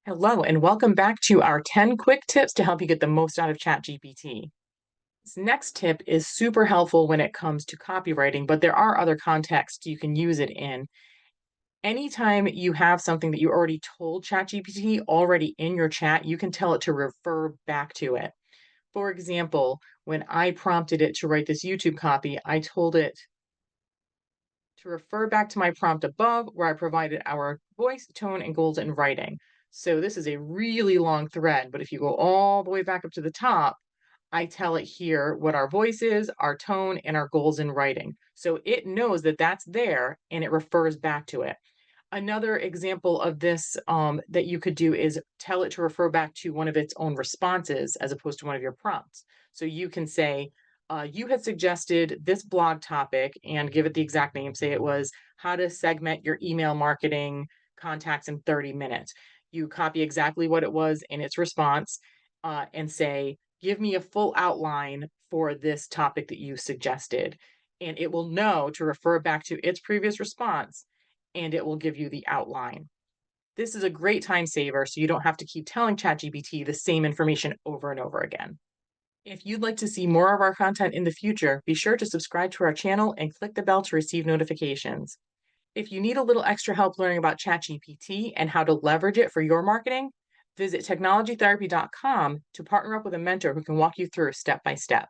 Hello, and welcome back to our 10 quick tips to help you get the most out of ChatGPT. This next tip is super helpful when it comes to copywriting, but there are other contexts you can use it in. Anytime you have something that you already told ChatGPT already in your chat, you can tell it to refer back to it. For example, when I prompted it to write this YouTube copy, I told it to refer back to my prompt above where I provided our voice, tone, and goals in writing. So this is a really long thread, but if you go all the way back up to the top, I tell it here what our voice is, our tone, and our goals in writing. So it knows that that's there and it refers back to it. Another example of this that you could do is tell it to refer back to one of its own responses as opposed to one of your prompts. So you can say, you had suggested this blog topic and give it the exact name. Say it was how to segment your email marketing contacts in 30 minutes. You copy exactly what it was in its response and say, give me a full outline for this topic that you suggested. And it will know to refer back to its previous response and it will give you the outline. This is a great time saver so you don't have to keep telling ChatGPT the same information over and over again. If you'd like to see more of our content in the future, be sure to subscribe to our channel and click the bell to receive notifications. If you need a little extra help learning about ChatGPT and how to leverage it for your marketing, visit technologytherapy.com to partner up with a mentor who can walk you through step by step.